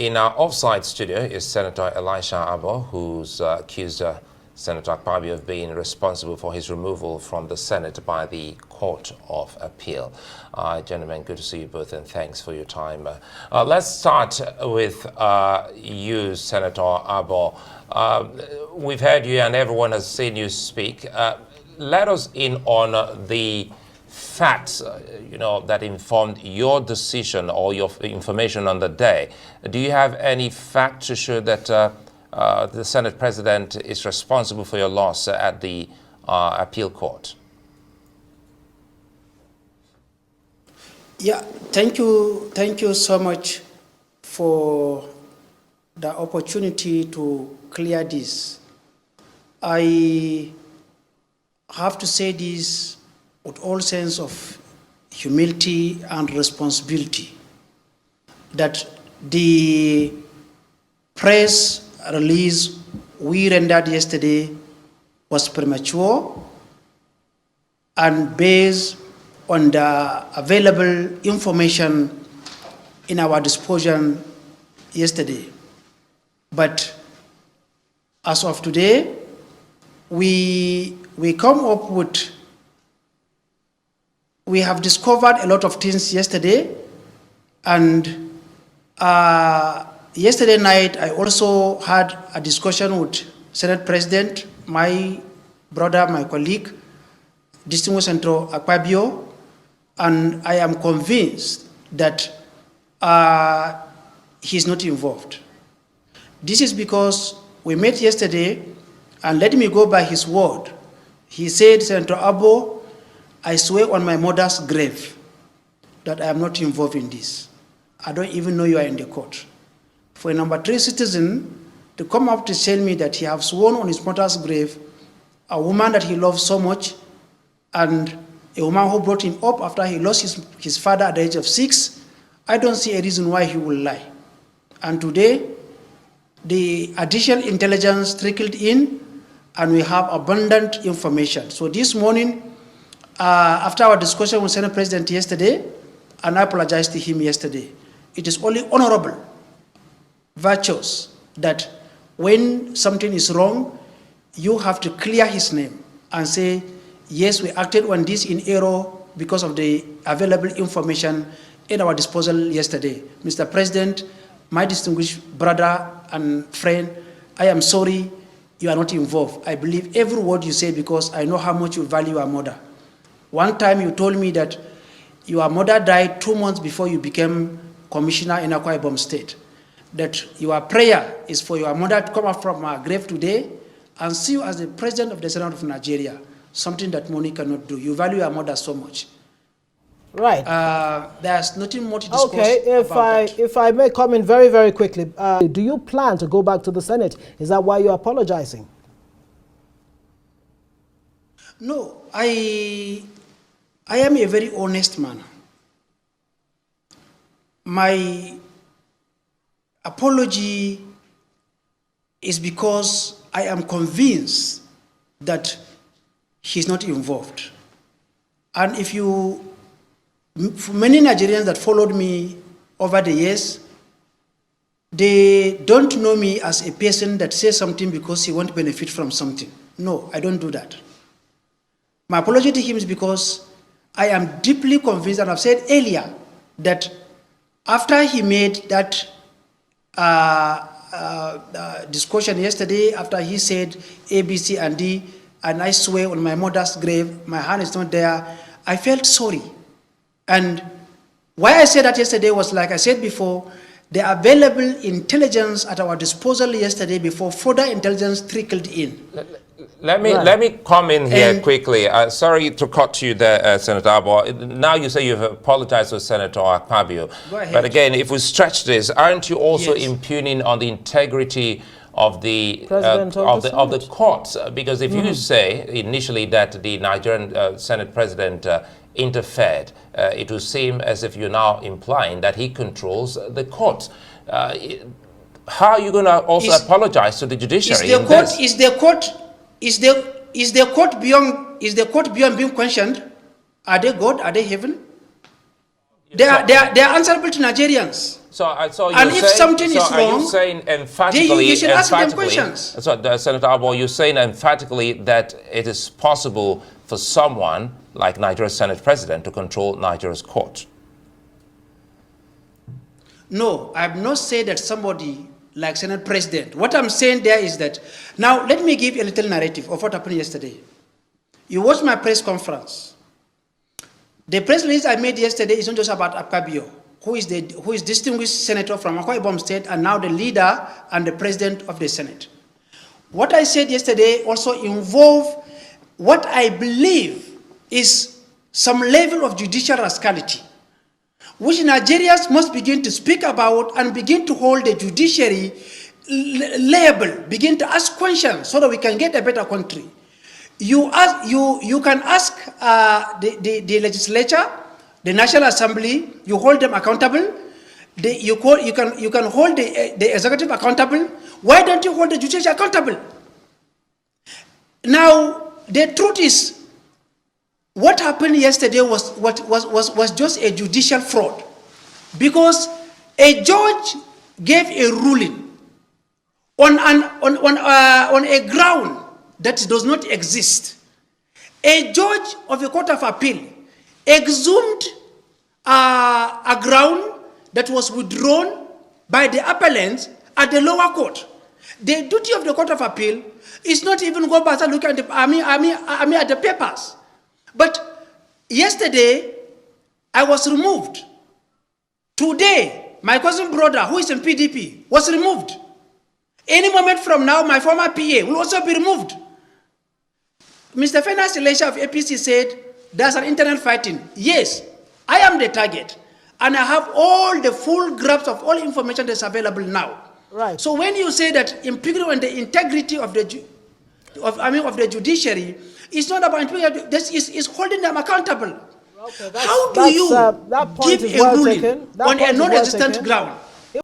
In our offside studio is Senator Elisha Abo, who's accused Senator Akpabio of being responsible for his removal from the Senate by the Court of Appeal. Gentlemen, good to see you both, and thanks for your time. Let's start with you, Senator Abo. We've heard you and everyone has seen you speak. Let us in on the facts, that informed your decision or your information on the day. Do you have any fact to show that the Senate President is responsible for your loss at the appeal court? Yeah, thank you so much for the opportunity to clear this. I have to say this with all sense of humility and responsibility, that the press release we rendered yesterday was premature and based on the available information in our disposal yesterday. But as of today, we come up with, we have discovered a lot of things yesterday, and yesterday night I also had a discussion with Senate President, my brother, my colleague, distinguished Senator Akpabio, and I am convinced that he's not involved. This is because we met yesterday, and let me go by his word. He said, Senator Abo, I swear on my mother's grave that I am not involved in this. I don't even know you are in the court. For a number 3 citizen to come up to tell me that he has sworn on his mother's grave, a woman that he loves so much, and a woman who brought him up after he lost his father at the age of 6, I don't see a reason why he will lie. And today, the additional intelligence trickled in, and we have abundant information. So this morning, after our discussion with Senate President yesterday, and I apologized to him yesterday, it is only honorable, virtuous, that when something is wrong, you have to clear his name and say, yes, we acted on this in error because of the available information in our disposal yesterday. Mr. President, my distinguished brother and friend, I am sorry you are not involved. I believe every word you say because I know how much you value your mother. One time you told me that your mother died 2 months before you became commissioner in Akwa Ibom State. That your prayer is for your mother to come up from her grave today and see you as the president of the Senate of Nigeria, something that money cannot do. You value your mother so much. Right. There's nothing more to discuss. Okay, if I may comment very, very quickly, do you plan to go back to the Senate? Is that why you're apologizing? No, I am a very honest man. My apology is because I am convinced that he's not involved. And if you, for many Nigerians that followed me over the years, they don't know me as a person that says something because he won't benefit from something. No, I don't do that. My apology to him is because I am deeply convinced, and I've said earlier, that after he made that discussion yesterday, after he said A, B, C, and D, and I swear on my mother's grave, my hand is not there, I felt sorry. And why I said that yesterday was, like I said before, the available intelligence at our disposal yesterday before further intelligence trickled in. Let me come in here quickly. Sorry to cut you there, Senator Abo. Now you say you've apologized to Senator Akpabio. Go ahead. But again, if we stretch this, aren't you also impugning on the integrity of the of the courts? Because if you say initially that the Nigerian Senate President interfered, it would seem as if you're now implying that he controls the courts. How are you going to also apologize to the judiciary? Is the court beyond being questioned? Are they God? Are they heaven? They are answerable to Nigerians. So And if something is are wrong, you saying emphatically, you should ask them questions. So, Senator Abo, you're saying emphatically that it is possible for someone like Nigeria's Senate President to control Nigeria's court? No, I have not said that somebody like Senate President. What I'm saying there is that, now let me give a little narrative of what happened yesterday. You watched my press conference. The press release I made yesterday is not just about Akpabio, who is distinguished senator from Akwa Ibom State and now the leader and the president of the Senate. What I said yesterday also involved what I believe is some level of judicial rascality, which Nigerians must begin to speak about and begin to hold the judiciary liable, begin to ask questions so that we can get a better country. You can ask the legislature, the National Assembly, you hold them accountable. You can hold the executive accountable. Why don't you hold the judiciary accountable? Now, the truth is, what happened yesterday was just a judicial fraud, because a judge gave a ruling on a ground that does not exist. A judge of a court of appeal exhumed a ground that was withdrawn by the appellant at the lower court. The duty of the court of appeal is not even go back and look at the at the papers. But yesterday, I was removed. Today, my cousin brother, who is in PDP, was removed. Any moment from now, my former PA will also be removed. Mr. Fenas Elisha of APC said, there's an internal fighting. Yes, I am the target. And I have all the full grasp of all information that's available now. Right. So when you say that impeachment on the integrity of the judiciary, it's not about integrity. This is holding them accountable. Okay, how do you give a ruling on a non-existent ground?